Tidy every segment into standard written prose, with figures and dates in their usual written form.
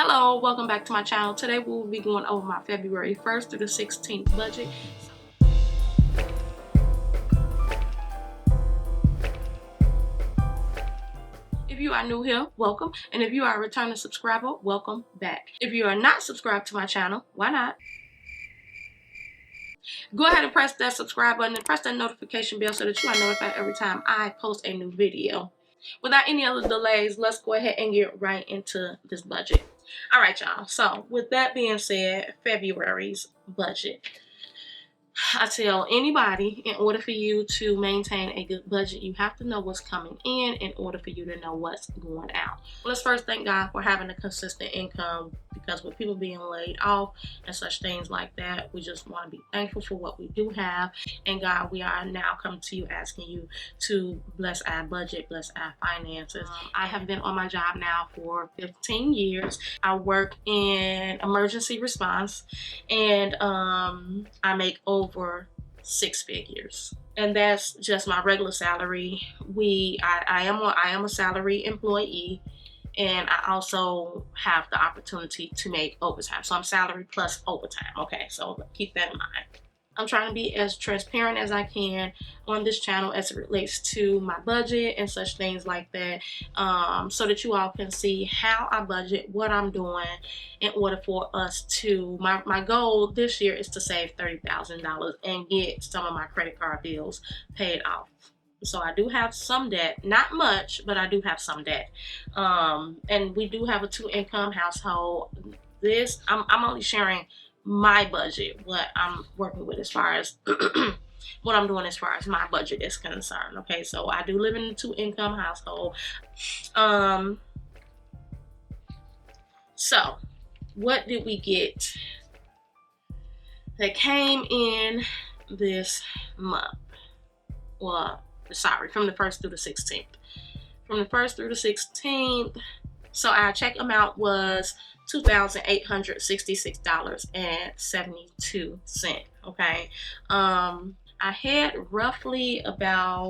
Hello, welcome back to my channel. Today we will be going over my February 1st through the 16th budget. If you are new here, welcome. And if you are a returning subscriber, welcome back. If you are not subscribed to my channel, why not? Go ahead and press that subscribe button and press that notification bell so that you are notified every time I post a new video. Without any other delays, let's go ahead and get right into this budget. All right, y'all. So with that being said, February's budget. I tell anybody, in order for you to maintain a good budget, you have to know what's coming in order for you to know what's going out. Let's first thank God for having a consistent income, because with people being laid off and such things like that, we just want to be thankful for what we do have. And God, we are now coming to you asking you to bless our budget, bless our finances. I have been on my job now for 15 years. I work in emergency response, and I make over 6 figures, and that's just my regular salary. I am a salary employee, and I also have the opportunity to make overtime, so I'm salary plus overtime. Okay, so keep that in mind. I'm trying to be as transparent as I can on this channel as it relates to my budget and such things like that, so that you all can see how I budget, what I'm doing in order for us to, my goal this year is to save $30,000 and get some of my credit card bills paid off. So I do have some debt, not much, but I do have some debt. And we do have a 2-income household. I'm only sharing my budget, what I'm working with as far as what I'm doing as far as my budget is concerned. Okay, so I do live in a 2-income household. So what did we get that came in this month? Well, sorry, from the 1st through the 16th. From the 1st through the 16th, so our check amount was $2,866.72. Okay. I had roughly about,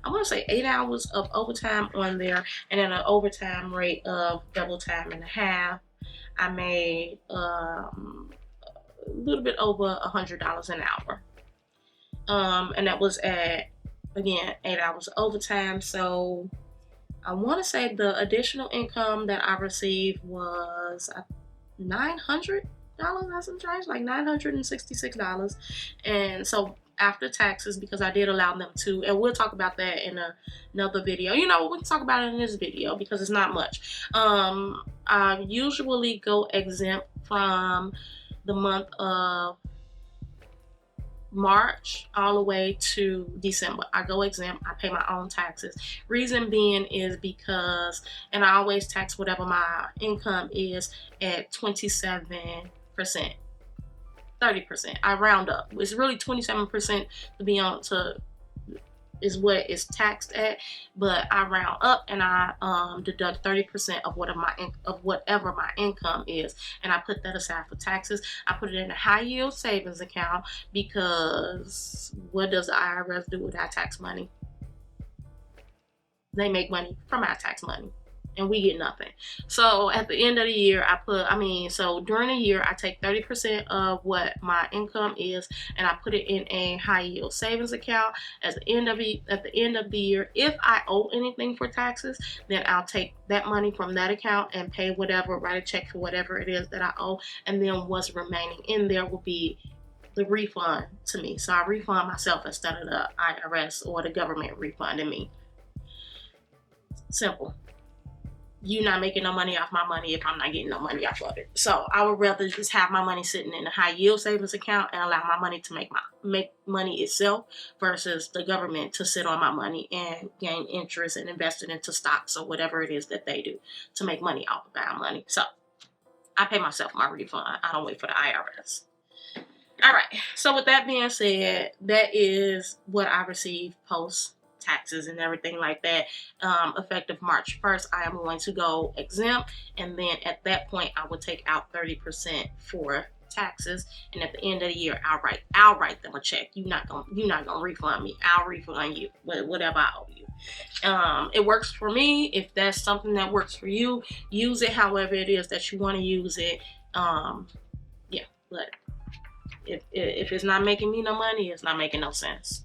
I want to say 8 hours of overtime on there, and then an overtime rate of double time and a half. I made a little bit over $100 an hour. And that was at, again, 8 hours of overtime. So I want to say the additional income that I received was $900 and some change, like $966. And so after taxes, because I did allow them to, and we'll talk about that in another video. You know, we can talk about it in this video because it's not much. I usually go exempt from the month of March all the way to December. I go exempt. I pay my own taxes. Reason being is because, and I always tax whatever my income is at 27%, 30%. I round up. It's really 27% to be on to is what is taxed at, but I round up and I deduct 30% of whatever my income is, and I put that aside for taxes. I put it in a high yield savings account, because what does the IRS do with our tax money? They make money from our tax money, and we get nothing. So at the end of the year, so during the year, I take 30% of what my income is, and I put it in a high yield savings account. At the end of the year, if I owe anything for taxes, then I'll take that money from that account and pay whatever, write a check for whatever it is that I owe, and then what's remaining in there will be the refund to me. So I refund myself instead of the IRS or the government refunding me. Simple. You're not making no money off my money if I'm not getting no money off of it. So I would rather just have my money sitting in a high yield savings account and allow my money to make money itself, versus the government to sit on my money and gain interest and invest it into stocks or whatever it is that they do to make money off of our money. So I pay myself my refund. I don't wait for the IRS. All right. So with that being said, that is what I received post taxes and everything like that. Effective March 1st, I am going to go exempt, and then at that point I will take out 30% for taxes, and at the end of the year, I'll write them a check. You're not gonna refund me. I'll refund you whatever I owe you. It works for me. If that's something that works for you, use it however it is that you want to use it. Yeah, but if it's not making me no money, it's not making no sense.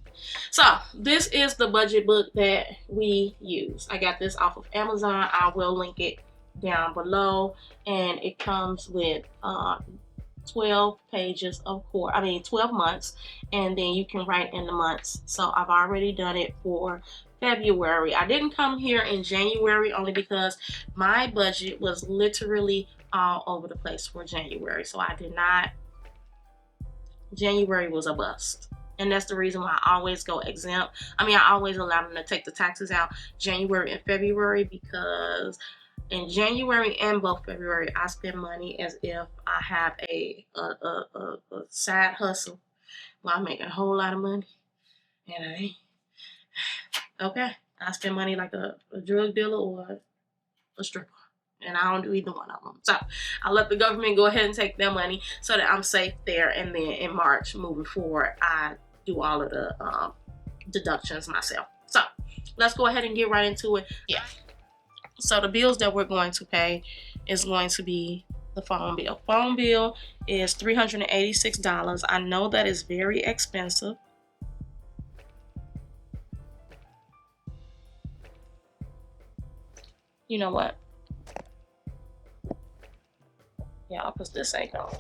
So this is the budget book that we use. I got this off of Amazon. I will link it down below, and it comes with 12 pages of 12 months, and then you can write in the months. So I've already done it for February. I didn't come here in January only because my budget was literally all over the place for January. So I did not. January was a bust. And that's the reason why I always go exempt. I always allow them to take the taxes out January and February, because in January and both February, I spend money as if I have a side hustle where I'm making a whole lot of money. And I spend money like a drug dealer or a stripper. And I don't do either one of them. So I let the government go ahead and take their money so that I'm safe there. And then in March, moving forward, I do all of the deductions myself. So let's go ahead and get right into it. Yeah. So the bills that we're going to pay is going to be the phone bill. Phone bill is $386. I know that is very expensive. You know what? Yeah, because this ain't going.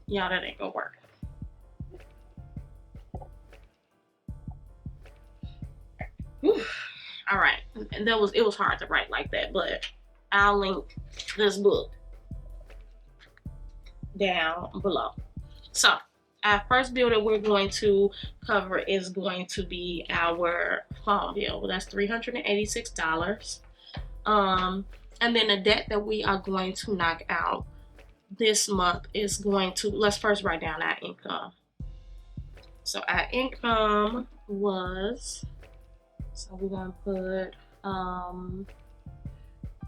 Yeah, that ain't gonna work. Whew. All right, and it was hard to write like that, but I'll link this book down below. So our first bill that we're going to cover is going to be our phone bill. That's $386. And then the debt that we are going to knock out this month is going to, let's first write down our income. So our income was, so we're going to put,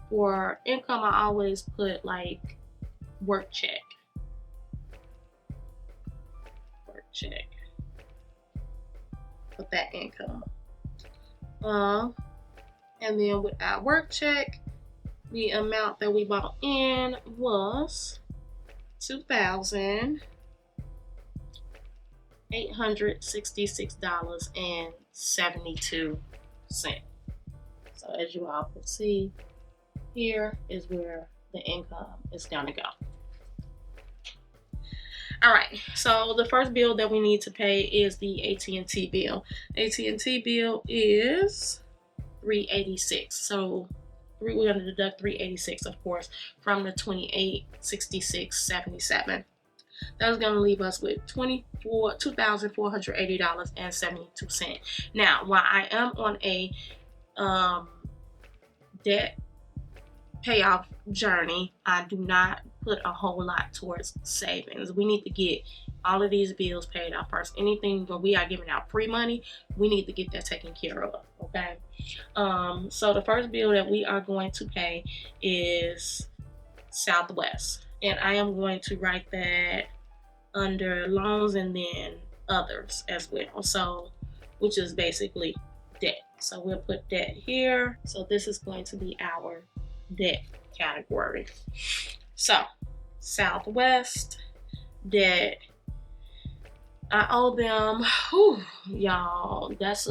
for income, I always put like work check. Check. Put that income. And then with our work check, the amount that we bought in was $2,866.72. So as you all can see, here is where the income is going to go. All right, so the first bill that we need to pay is the AT&T bill. AT&T bill is $386. So we're going to deduct $386, of course, from the $2,866.77. That's going to leave us with $2,480.72. Now, while I am on a debt payoff journey, I do not put a whole lot towards savings. We need to get all of these bills paid off first. Anything where we are giving out free money, we need to get that taken care of. Okay. So the first bill that we are going to pay is Southwest, and I am going to write that under loans and then others as well. So, which is basically debt. So we'll put debt here. So this is going to be our debt category. So Southwest debt, I owe them, y'all, that's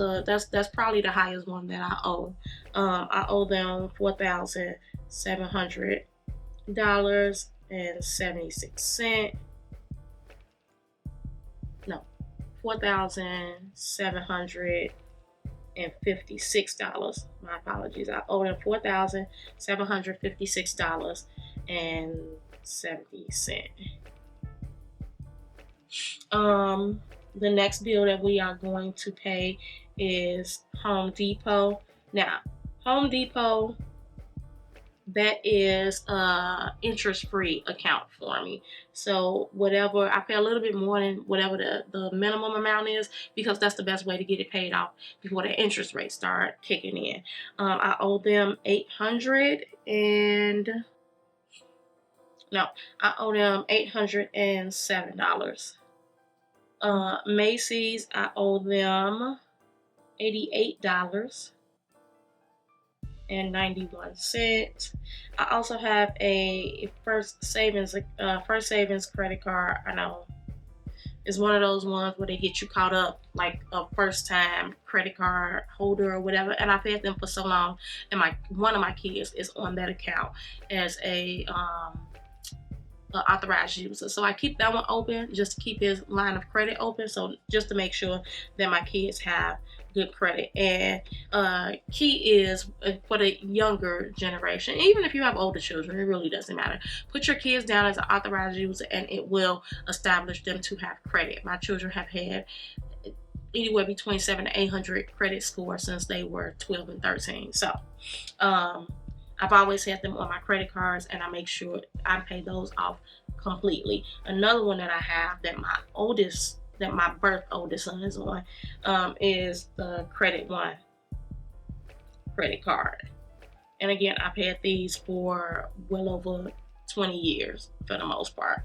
probably the highest one that I owe. I owe them $4,700.76. No, $4,756. My apologies. I owe them $4,756.70. The next bill that we are going to pay is Home Depot. Now, Home Depot, that is interest-free account for me. So whatever, I pay a little bit more than whatever the minimum amount is, because that's the best way to get it paid off before the interest rates start kicking in. I owe them $807. Macy's, I owe them $88.91. I also have a First Savings credit card. I know it's one of those ones where they get you caught up like a first time credit card holder or whatever. And I've had them for so long, and one of my kids is on that account as a authorized user. So I keep that one open just to keep his line of credit open. So just to make sure that my kids have good credit. And key is for the younger generation, even if you have older children, it really doesn't matter. Put your kids down as an authorized user and it will establish them to have credit. My children have had anywhere between 700 to 800 credit score since they were 12 and 13. So I've always had them on my credit cards, and I make sure I pay those off completely. Another one that I have that my birth oldest son is on is the Credit One credit card. And again, I've had these for well over 20 years for the most part.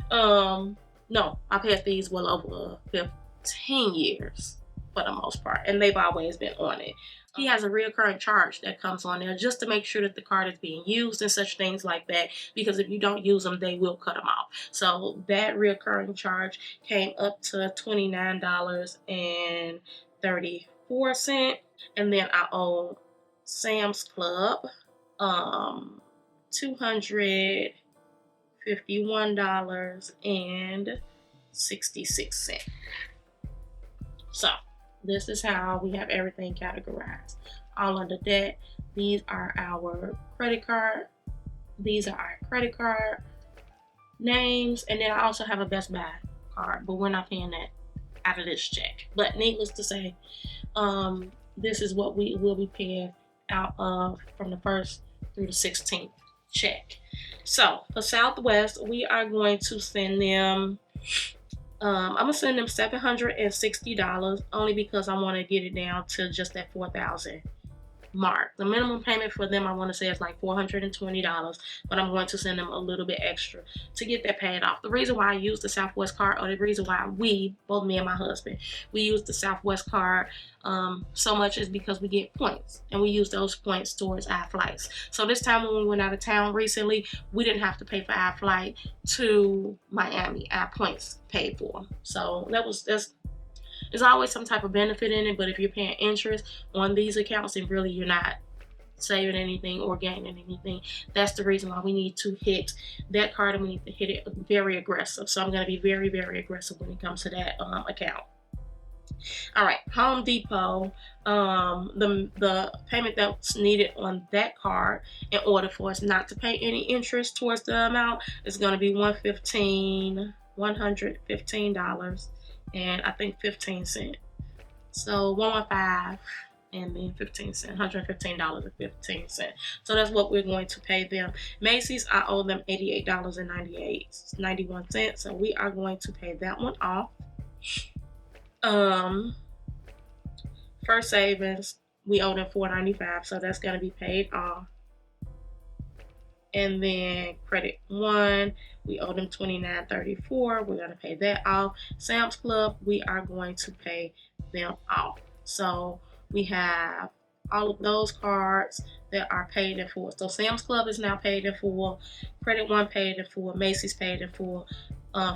No, I've had these well over 15 years for the most part, and they've always been on it. He has a recurring charge that comes on there just to make sure that the card is being used and such things like that, because if you don't use them, they will cut them off. So that recurring charge came up to $29.34. And then I owe Sam's Club $251.66. So this is how we have everything categorized. All under that, these are our credit card. These are our credit card names. And then I also have a Best Buy card, but we're not paying that out of this check. But needless to say, this is what we will be paying out of from the 1st through the 16th check. So for Southwest, we are going to send them I'm gonna send them $760 only because I want to get it down to just that $4,000 mark. The minimum payment for them, I want to say, is like $420, but I'm going to send them a little bit extra to get that paid off. The reason why I use the Southwest card, or the reason why both me and my husband, we use the Southwest card so much is because we get points, and we use those points towards our flights. So this time when we went out of town recently, we didn't have to pay for our flight to Miami. Our points paid for. So there's always some type of benefit in it, but if you're paying interest on these accounts, then really you're not saving anything or gaining anything. That's the reason why we need to hit that card, and we need to hit it very aggressive. So I'm going to be very, very aggressive when it comes to that account. All right, Home Depot, the payment that's needed on that card in order for us not to pay any interest towards the amount is going to be $115 and I think 15 cents. So 115 and then 15 cents, $115.15. So that's what we're going to pay them. Macy's, I owe them $88.91. So we are going to pay that one off. First Savings, we owe them $4.95, so that's going to be paid off. And then Credit One, we owe them $29.34. We're going to pay that off. Sam's Club, we are going to pay them off. So we have all of those cards that are paid in full. So Sam's Club is now paid in full. Credit One paid in full. Macy's paid in full.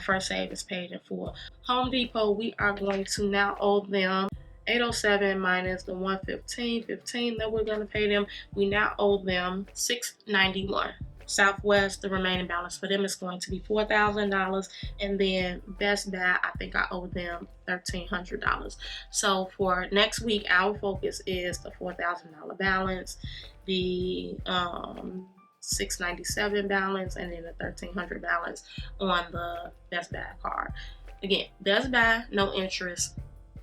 First Savings paid in full. Home Depot, we are going to now owe them $807 minus the $115.15 that we're going to pay them. We now owe them $691. Southwest, the remaining balance for them is going to be $4,000, and then Best Buy, I think I owe them $1,300. So for next week, our focus is the $4,000 balance, the $697 balance, and then the $1,300 balance on the Best Buy card. Again, Best Buy, no interest.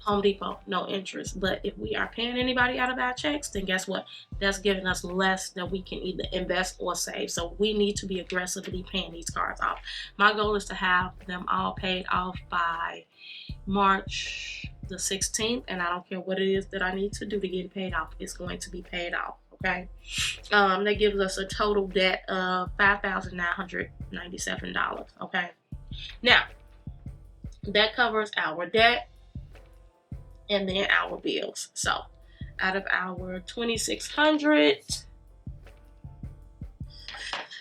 Home Depot, no interest. But if we are paying anybody out of our checks, then guess what? That's giving us less that we can either invest or save. So we need to be aggressively paying these cards off. My goal is to have them all paid off by March the 16th, and I don't care what it is that I need to do to get it paid off. It's going to be paid off. Okay, that gives us a total debt of $5,997. Okay, now that covers our debt and then our bills. So out of our 2,600,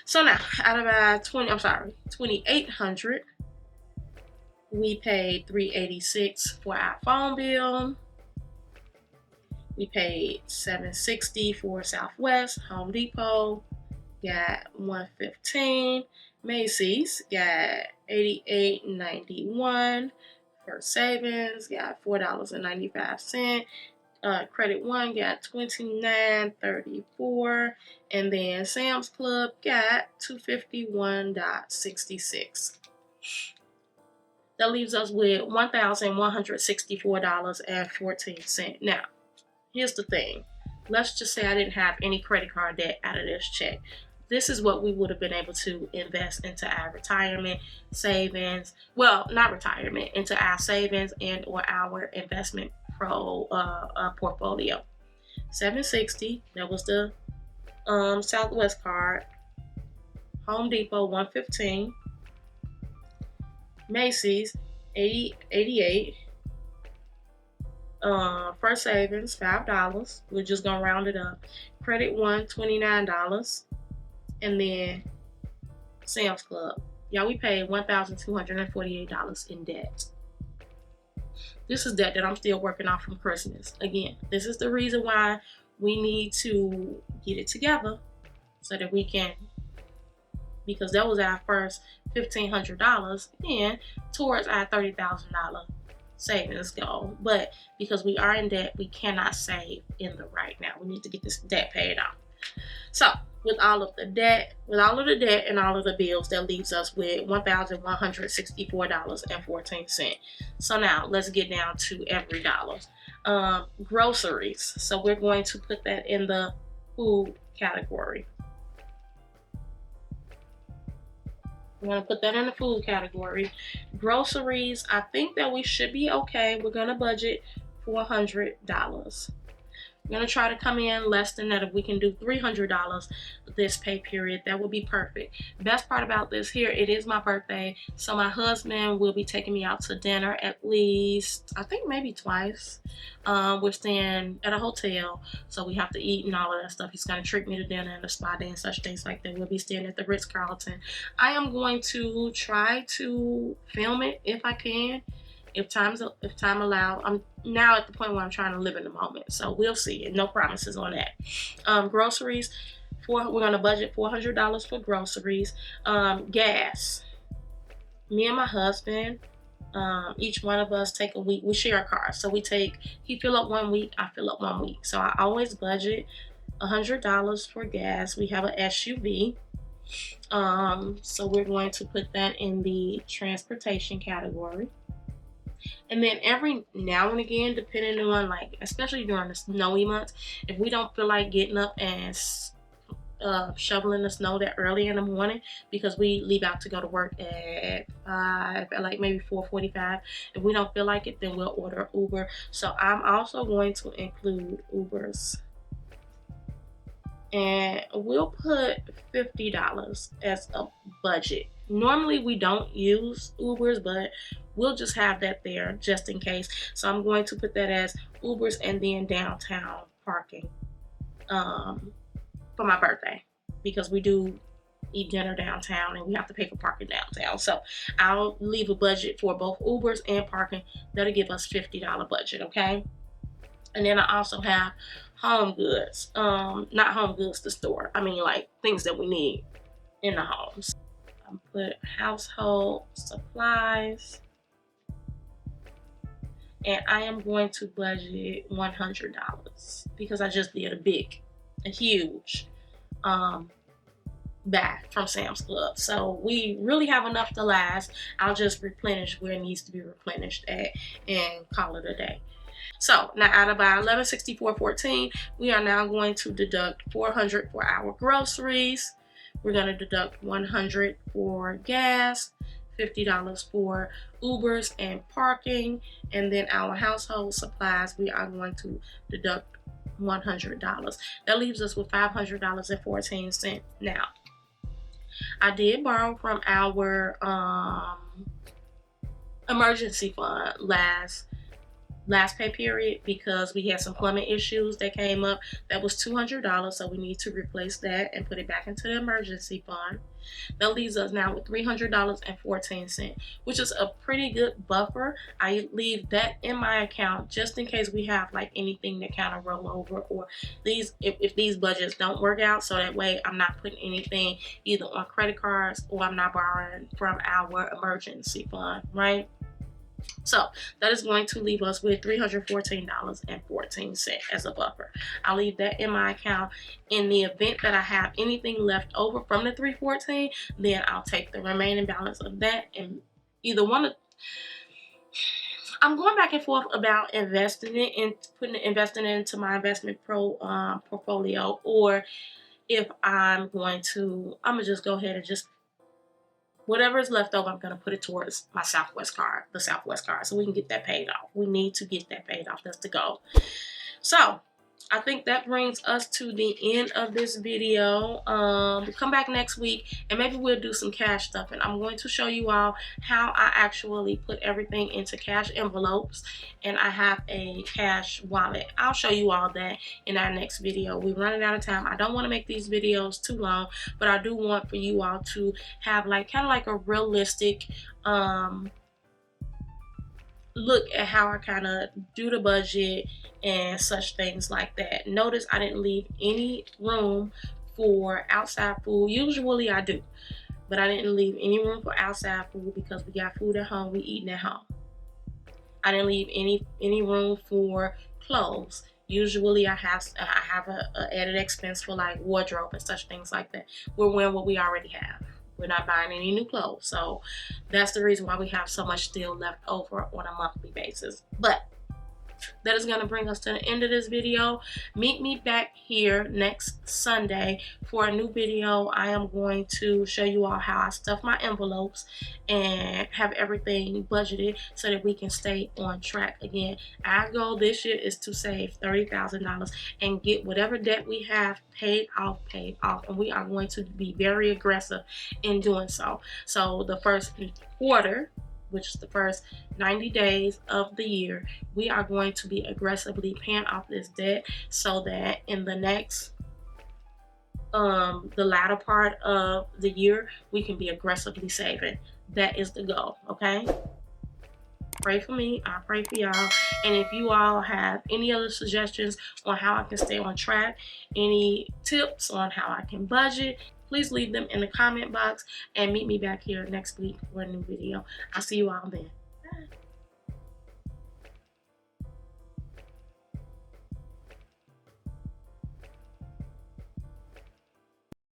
so now out of our 2,800, we paid $386 for our phone bill. We paid $760 for Southwest. Home Depot got $115. Macy's got $88.91. First Savings got $4.95. Credit One got $29.34. And then Sam's Club got $251.66. That leaves us with $1,164.14. Now, here's the thing. Let's just say I didn't have any credit card debt out of this check. This is what we would have been able to invest into our retirement savings. Well, not retirement, into our savings and or our investment portfolio. $760, that was the Southwest card. Home Depot, $115. Macy's, $88. First Savings, $5. We're just gonna round it up. Credit One, $29. And then Sam's Club. Y'all, we paid $1,248 in debt. This is debt that I'm still working off from Christmas. Again, this is the reason why we need to get it together so that we can, because that was our first $1,500 and towards our $30,000 savings goal. But because we are in debt, we cannot save in the right now. We need to get this debt paid off. So with all of the debt and all of the bills, that leaves us with $1,164.14. So now let's get down to every dollar. Groceries. So we're going to put that in the food category. We're going to put that in the food category. Groceries, I think that we should be okay. We're going to budget $400. We're going to try to come in less than that. If we can do $300 this pay period, that would be perfect. Best part about this here, it is my birthday, so my husband will be taking me out to dinner at least, I think maybe twice. We're staying at a hotel, so we have to eat and all of that stuff. He's going to treat me to dinner and a spa day and such things like that. We'll be staying at the Ritz-Carlton. I am going to try to film it if I can. If time allows. I'm now at the point where I'm trying to live in the moment, so we'll see. And no promises on that. Groceries, we're gonna budget $400 for groceries. Gas. Me and my husband, each one of us take a week. We share a car, so he fill up 1 week, I fill up 1 week. So I always budget $100 for gas. We have an SUV. So we're going to put that in the transportation category. And then every now and again, depending on, like, especially during the snowy months, if we don't feel like getting up and shoveling the snow that early in the morning, because we leave out to go to work at 5, at like maybe 4:45. If we don't feel like it, then we'll order Uber. So I'm also going to include Ubers. And we'll put $50 as a budget. Normally we don't use Ubers, but we'll just have that there just in case. So I'm going to put that as Ubers and then downtown parking for my birthday, because we do eat dinner downtown and we have to pay for parking downtown. So I'll leave a budget for both Ubers and parking. That'll give us $50 budget, okay? And then I also have home goods. Not home goods, the store. I mean, like things that we need in the homes. I put household supplies. And I am going to budget $100 because I just did a huge buy from Sam's Club. So we really have enough to last. I'll just replenish where it needs to be replenished at and call it a day. So now out of our $1164.14, we are now going to deduct $400 for our groceries. We're going to deduct $100 for gas, $50 for Ubers and parking, and then our household supplies, we are going to deduct $100. That leaves us with $500.14. Now, I did borrow from our emergency fund last pay period because we had some plumbing issues that came up. That was $200, so we need to replace that and put it back into the emergency fund. That leaves us now with $300.14, which is a pretty good buffer. I leave that in my account just in case we have like anything that kind of roll over, or if these budgets don't work out, so that way I'm not putting anything either on credit cards or I'm not borrowing from our emergency fund, right? So that is going to leave us with $314.14 as a buffer. I'll leave that in my account. In the event that I have anything left over from the $314, then I'll take the remaining balance of that and either one of, I'm going back and forth about investing it and investing it into my investment portfolio, or if I'm gonna just go ahead and just whatever is left over, I'm going to put it towards my Southwest card, the Southwest card, so we can get that paid off. We need to get that paid off. That's the goal. So I think that brings us to the end of this video. Come back next week and maybe we'll do some cash stuff, and I'm going to show you all how I actually put everything into cash envelopes, and I have a cash wallet. I'll show you all that in our next video. We're running out of time. I don't want to make these videos too long, but I do want for you all to have kind of like a realistic look at how I kind of do the budget and such things like that. Notice I didn't leave any room for outside food. Usually I do, but I didn't leave any room for outside food because we got food at home. We eating at home. I didn't leave any room for clothes. Usually I have a added expense for like wardrobe and such things like that. We're wearing what we already have. We're not buying any new clothes. So that's the reason why we have so much still left over on a monthly basis. But that is going to bring us to the end of this video. Meet me back here next Sunday for a new video. I am going to show you all how I stuff my envelopes and have everything budgeted so that we can stay on track. Again, our goal this year is to save $30,000 and get whatever debt we have paid off. And we are going to be very aggressive in doing so. So the first quarter, which is the first 90 days of the year, we are going to be aggressively paying off this debt so that in the next the latter part of the year we can be aggressively saving. That is the goal. Okay, pray for me, I pray for y'all. And if you all have any other suggestions on how I can stay on track, any tips on how I can budget, please leave them in the comment box and meet me back here next week for a new video. I'll see you all then.